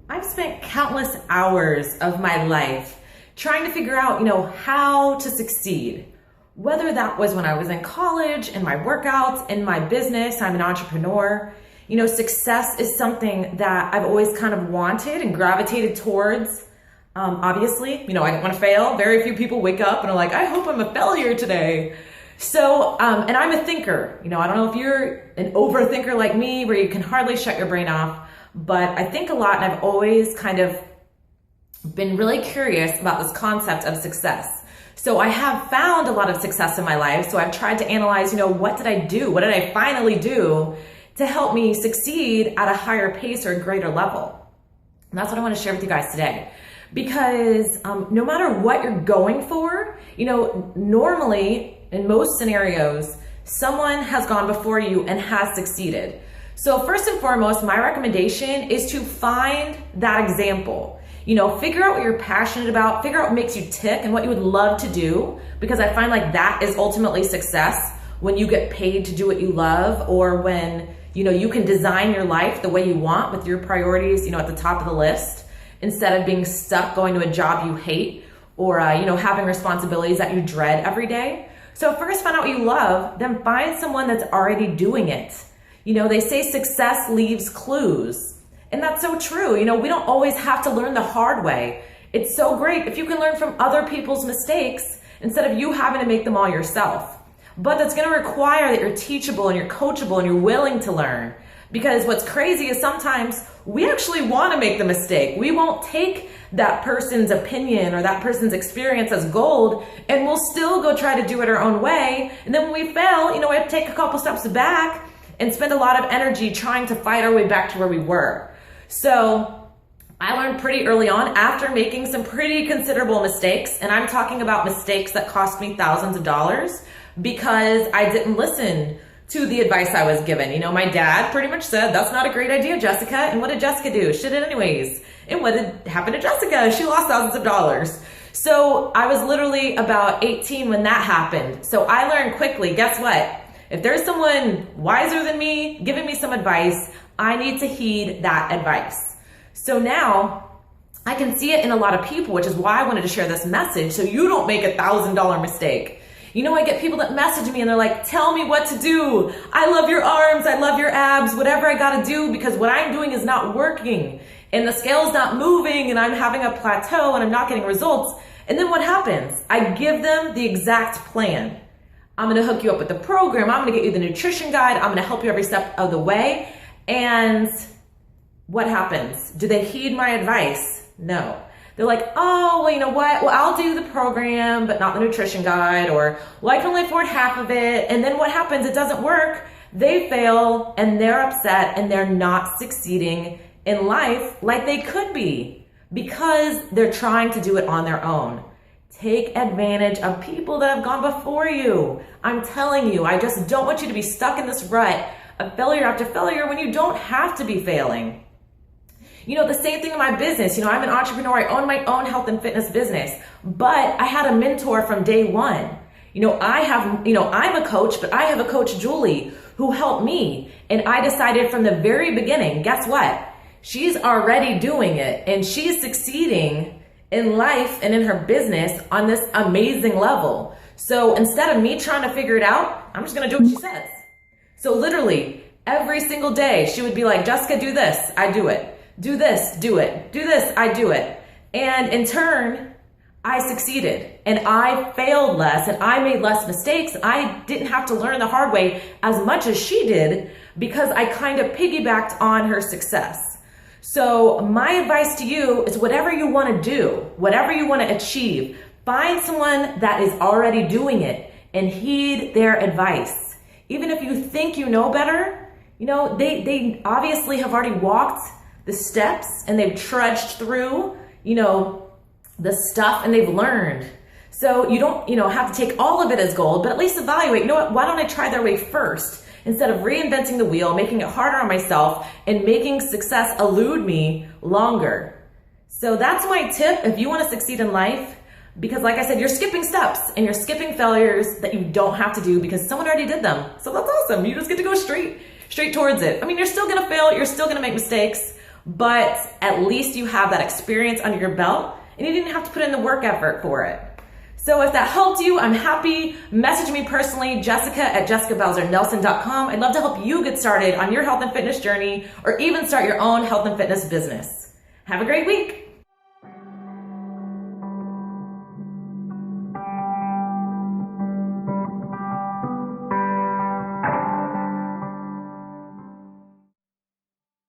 I've spent countless hours of my life trying to figure out, how to succeed. Whether that was when I was in college, in my workouts, in my business, I'm an entrepreneur. Success is something that I've always kind of wanted and gravitated towards. Obviously, I don't want to fail. Very few people wake up and are like, I hope I'm a failure today. So, and I'm a thinker. I don't know if you're an overthinker like me, where you can hardly shut your brain off, but I think a lot, and I've always kind of been really curious about this concept of success. So I have found a lot of success in my life. So I've tried to analyze, what did I do? What did I finally do to help me succeed at a higher pace or a greater level? And that's what I want to share with you guys today. Because no matter what you're going for, normally in most scenarios, someone has gone before you and has succeeded. So first and foremost, my recommendation is to find that example. Figure out what you're passionate about, figure out what makes you tick and what you would love to do, because I find like that is ultimately success when you get paid to do what you love, or when, you can design your life the way you want with your priorities, at the top of the list, instead of being stuck going to a job you hate, or, having responsibilities that you dread every day. So first find out what you love, then find someone that's already doing it. They say success leaves clues. And that's so true. We don't always have to learn the hard way. It's so great if you can learn from other people's mistakes instead of you having to make them all yourself. But that's going to require that you're teachable and you're coachable and you're willing to learn. Because what's crazy is sometimes we actually want to make the mistake. We won't take that person's opinion or that person's experience as gold, and we'll still go try to do it our own way. And then when we fail, we have to take a couple steps back and spend a lot of energy trying to fight our way back to where we were. So I learned pretty early on, after making some pretty considerable mistakes, and I'm talking about mistakes that cost me thousands of dollars because I didn't listen to the advice I was given. My dad pretty much said, that's not a great idea, Jessica. And what did Jessica do? She did it anyways. And what did happen to Jessica? She lost thousands of dollars. So I was literally about 18 when that happened. So I learned quickly, guess what? If there's someone wiser than me giving me some advice, I need to heed that advice. So now I can see it in a lot of people, which is why I wanted to share this message so you don't make $1,000 mistake. I get people that message me and they're like, tell me what to do. I love your arms. I love your abs, whatever I got to do, because what I'm doing is not working and the scale's not moving and I'm having a plateau and I'm not getting results. And then what happens? I give them the exact plan. I'm going to hook you up with the program. I'm going to get you the nutrition guide. I'm going to help you every step of the way. And what happens? Do they heed my advice? No. They're like, oh, well, you know what? Well, I'll do the program, but not the nutrition guide, or, well, I can only afford half of it. And then what happens? It doesn't work. They fail and they're upset and they're not succeeding in life like they could be because they're trying to do it on their own. Take advantage of people that have gone before you. I'm telling you, I just don't want you to be stuck in this rut of failure after failure when you don't have to be failing. The same thing in my business. I'm an entrepreneur. I own my own health and fitness business, but I had a mentor from day one. I'm a coach, but I have a coach, Julie, who helped me. And I decided from the very beginning, guess what? She's already doing it and she's succeeding in life and in her business on this amazing level. So instead of me trying to figure it out, I'm just going to do what she says. So literally every single day she would be like, Jessica, do this. I do it. Do this, do it. Do this, I do it. And in turn, I succeeded and I failed less and I made less mistakes. I didn't have to learn the hard way as much as she did because I kind of piggybacked on her success. So my advice to you is whatever you want to do, whatever you want to achieve, find someone that is already doing it and heed their advice. Even if you think you know better, they obviously have already walked the steps and they've trudged through, the stuff and they've learned. So you don't, have to take all of it as gold, but at least evaluate, why don't I try their way first instead of reinventing the wheel, making it harder on myself and making success elude me longer. So that's my tip if you want to succeed in life, because like I said, you're skipping steps and you're skipping failures that you don't have to do because someone already did them. So that's awesome. You just get to go straight towards it. You're still going to fail. You're still going to make mistakes. but at least you have that experience under your belt and you didn't have to put in the work effort for it. So if that helped you, I'm happy. Message me personally, jessica@jessicabowsernelson.com. I'd love to help you get started on your health and fitness journey or even start your own health and fitness business. Have a great week.